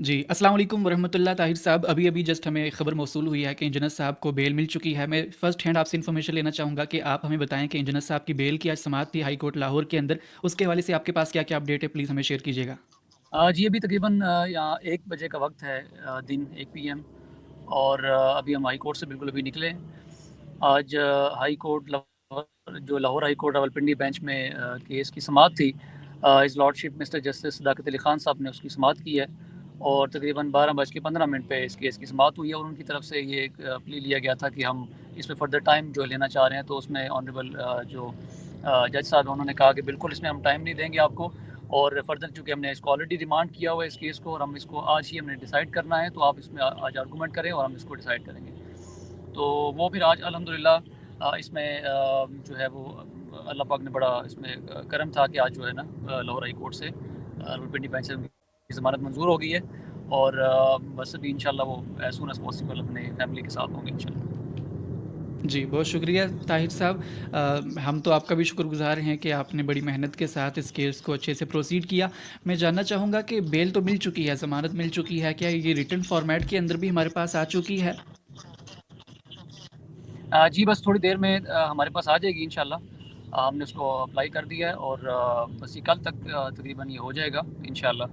جی، السلام علیکم ورحمۃ اللہ طاہر صاحب، ابھی جسٹ ہمیں خبر موصول ہوئی ہے کہ انجینئر صاحب کو بیل مل چکی ہے۔ میں فرسٹ ہینڈ آپ سے انفارمیشن لینا چاہوں گا کہ آپ ہمیں بتائیں کہ انجینئر صاحب کی بیل کی آج سماعت تھی ہائی کورٹ لاہور کے اندر، اس کے حوالے سے آپ کے پاس کیا اپڈیٹ ہے، پلیز ہمیں شیئر کیجیے گا۔ جی ابھی تقریباً یہاں 1 بجے کا وقت ہے، دن 1 PM، اور ابھی ہم ہائی کورٹ سے بالکل ابھی نکلے ہیں۔ آج high court Lahore high court Rawalpindi bench میں کیس کی سماعت تھی۔ ہز لارڈ شپ مسٹر جسٹس صداقت علی خان صاحب نے اس کی سماعت کی ہے، اور تقریباً 12:15 پہ اس کیس کی سماعت ہوئی ہے، اور ان کی طرف سے یہ ایک پلی لیا گیا تھا کہ ہم اس میں فردر ٹائم جو لینا چاہ رہے ہیں، تو اس میں آنریبل جو جج صاحب ہیں انہوں نے کہا کہ بالکل اس میں ہم ٹائم نہیں دیں گے آپ کو، اور فردر چونکہ ہم نے اس کو آلریڈی ریمانڈ کیا ہوا ہے اس کیس کو، اور ہم اس کو آج ہی ہم نے ڈیسائیڈ کرنا ہے، تو آپ اس میں آج آرگومنٹ کریں اور ہم اس کو ڈیسائیڈ کریں گے۔ تو وہ پھر آج الحمدللہ اس میں جو ہے وہ اللہ پاک نے بڑا اس میں کرم تھا کہ آج جو ہے نا لاہور ہائی کورٹ سے راولپنڈی بینچ سے ضمانت منظور ہو گئی ہے، اور بس ابھی انشاءاللہ وہ ایز سون ایز پاسبل اپنے فیملی کے ساتھ ہوں گے انشاءاللہ۔ جی، بہت شکریہ طاہر صاحب، ہم تو آپ کا بھی شکر گزار ہیں کہ آپ نے بڑی محنت کے ساتھ اس کیس کو اچھے سے پروسیڈ کیا۔ میں جاننا چاہوں گا کہ بیل تو مل چکی ہے، ضمانت مل چکی ہے، کیا یہ ریٹن فارمیٹ کے اندر بھی ہمارے پاس آ چکی ہے؟ جی بس تھوڑی دیر میں ہمارے پاس آ جائے گی انشاءاللہ۔ ہم نے اس کو اپلائی کر دیا ہے، اور بس یہ کل تک تقریباً یہ ہو جائے گا انشاءاللہ۔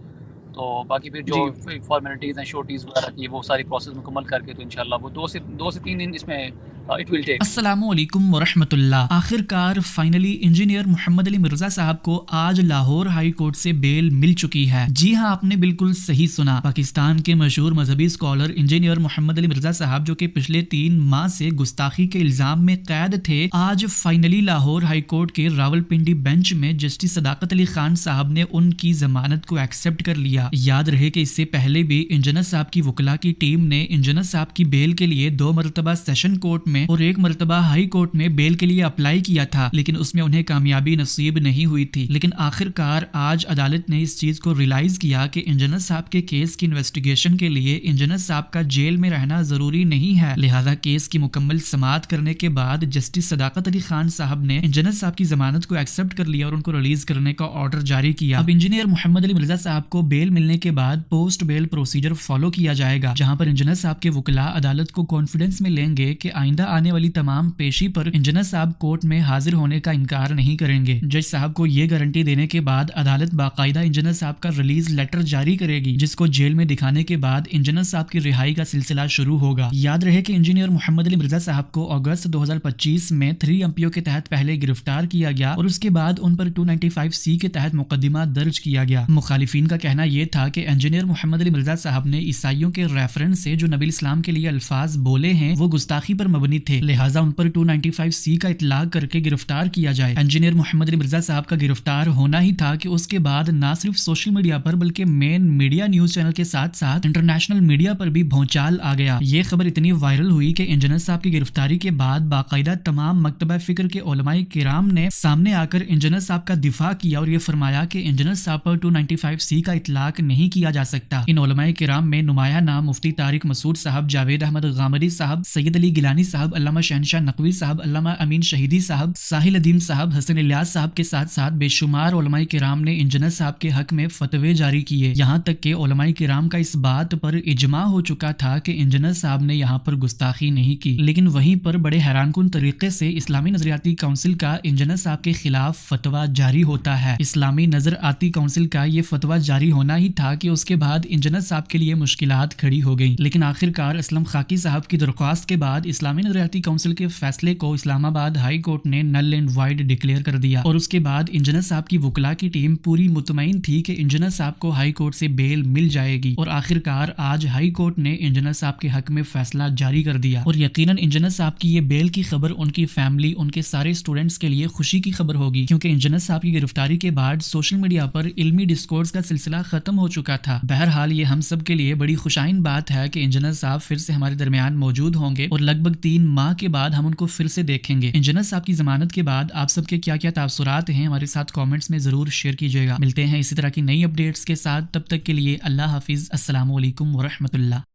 تو باقی پھر جو جی، فارمیلٹیز ہیں شورٹیز وغیرہ کی، وہ ساری پروسیس مکمل کر کے تو انشاءاللہ وہ 2 سے 3 دن اس میں اٹ ول ٹیک۔ السلام علیکم ورحمۃ اللہ۔ آخر کار فائنلی انجینئر محمد علی مرزا صاحب کو آج لاہور ہائی کورٹ سے بیل مل چکی ہے۔ جی ہاں، آپ نے بالکل صحیح سنا۔ پاکستان کے مشہور مذہبی اسکالر انجینئر محمد علی مرزا صاحب، جو کہ پچھلے 3 ماہ سے گستاخی کے الزام میں قید تھے، آج فائنلی لاہور ہائی کورٹ کے راولپنڈی بینچ میں جسٹس صداقت علی خان صاحب نے ان کی ضمانت کو ایکسپٹ کر لیا۔ یاد رہے کہ اس سے پہلے بھی انجینئر صاحب کی وکلاء کی ٹیم نے انجینئر صاحب کی بیل کے لیے 2 مرتبہ سیشن کورٹ میں اور 1 مرتبہ ہائی کورٹ میں بیل کے لیے اپلائی کیا تھا، لیکن اس میں انہیں کامیابی نصیب نہیں ہوئی تھی۔ لیکن آخر کار آج عدالت نے اس چیز کو ریلائز کیا کہ انجینئر صاحب کے کیس کی انویسٹیگیشن کے لیے انجینئر صاحب کا جیل میں رہنا ضروری نہیں ہے، لہذا کیس کی مکمل سماعت کرنے کے بعد جسٹس صداقت علی خان صاحب نے انجینئر صاحب کی ضمانت کو ایکسپٹ کر لیا اور ان کو ریلیز کرنے کا آرڈر جاری کیا۔ اب انجینئر محمد علی مرزا صاحب کو بیل ملنے کے بعد پوسٹ بیل پروسیجر فالو کیا جائے گا، جہاں پر انجینئر صاحب کے وکلاء عدالت کو کانفیڈنس میں لیں گے کہ آئندہ آنے والی تمام پیشی پر انجینئر صاحب کورٹ میں حاضر ہونے کا انکار نہیں کریں گے۔ جج صاحب کو یہ گارنٹی دینے کے بعد عدالت باقاعدہ انجینئر صاحب کا ریلیز لیٹر جاری کرے گی، جس کو جیل میں دکھانے کے بعد انجینئر صاحب کی رہائی کا سلسلہ شروع ہوگا۔ یاد رہے کہ انجینئر محمد علی مرزا صاحب کو اگست 2025 میں 3 MPO کے تحت پہلے گرفتار کیا گیا، اور اس کے بعد ان پر 295C کے تحت مقدمہ درج کیا گیا۔ مخالفین کا کہنا یہ تھا کہ انجینئر محمد علی مرزا صاحب نے عیسائیوں کے ریفرنس سے جو نبی اسلام کے لیے الفاظ بولے ہیں وہ گستاخی پر مبنی تھے، لہٰذا ان پر 295C کا اطلاق کر کے گرفتار کیا جائے۔ انجینئر محمد علی مرزا صاحب کا گرفتار ہونا ہی تھا کہ اس کے بعد نہ صرف سوشل میڈیا پر بلکہ مین میڈیا نیوز چینل کے ساتھ ساتھ انٹرنیشنل میڈیا پر بھی بھونچال آ گیا۔ یہ خبر اتنی وائرل ہوئی کہ انجینئر صاحب کی گرفتاری کے بعد باقاعدہ تمام مکتبہ فکر کے علماء کرام نے سامنے آ کر انجینئر صاحب کا دفاع کیا، اور یہ فرمایا کہ انجینئر صاحب پر 295C کا اطلاق نہیں کیا جا سکتا۔ ان علماء کرام میں نمایاں نام مفتی طارق مسعود صاحب، جاوید احمد غامدی صاحب، سید علی گیلانی صاحب، علامہ شہنشاہ نقوی صاحب، علامہ امین شہیدی صاحب، ساحل ادیم صاحب، حسن الیاس صاحب کے ساتھ ساتھ بے شمار علماء کرام نے انجینئر صاحب کے حق میں فتوے جاری کیے، یہاں تک کہ علماء کرام کا اس بات پر اجماع ہو چکا تھا کہ انجینئر صاحب نے یہاں پر گستاخی نہیں کی، لیکن وہیں پر بڑے حیران کن طریقے سے اسلامی نظریاتی کونسل کا انجینئر صاحب کے خلاف فتویٰ جاری ہوتا ہے۔ اسلامی نظر آتی کونسل کا یہ فتویٰ جاری ہونا ہی تھا کہ اس کے بعد انجینئر صاحب کے لیے مشکلات کھڑی ہو گئیں، لیکن آخر کار اسلم خاکی صاحب کی درخواست کے بعد اسلامی نظریاتی کونسل کے فیصلے کو اسلام آباد ہائی کورٹ نے نل اینڈ وائڈ ڈکلیئر کر دیا، اور اس کے بعد انجینئر صاحب کی وکلاء کی ٹیم پوری مطمئن تھی کہ انجینئر صاحب کو ہائی کورٹ سے بیل مل جائے گی، اور آخر کار آج ہائی کورٹ نے انجینئر صاحب کے حق میں فیصلہ جاری کر دیا۔ اور یقیناً انجینئر صاحب کی یہ بیل کی خبر ان کی فیملی، ان کے سارے اسٹوڈنٹس کے لیے خوشی کی خبر ہوگی، کیونکہ انجینئر صاحب کی گرفتاری کے بعد سوشل میڈیا پر علمی ڈسکورس کا سلسلہ ختم ہو چکا تھا۔ بہرحال یہ ہم سب کے لیے بڑی خوشائن بات ہے کہ انجینئر صاحب پھر سے ہمارے درمیان موجود ہوں گے، اور لگ بھگ 3 ماہ کے بعد ہم ان کو پھر سے دیکھیں گے۔ انجینئر صاحب کی ضمانت کے بعد آپ سب کے کیا کیا تاثرات ہیں ہمارے ساتھ کامنٹس میں ضرور شیئر کیجیے گا۔ ملتے ہیں اسی طرح کی نئی اپڈیٹس کے ساتھ، تب تک کے لیے اللہ حافظ، السلام علیکم ورحمۃ اللہ۔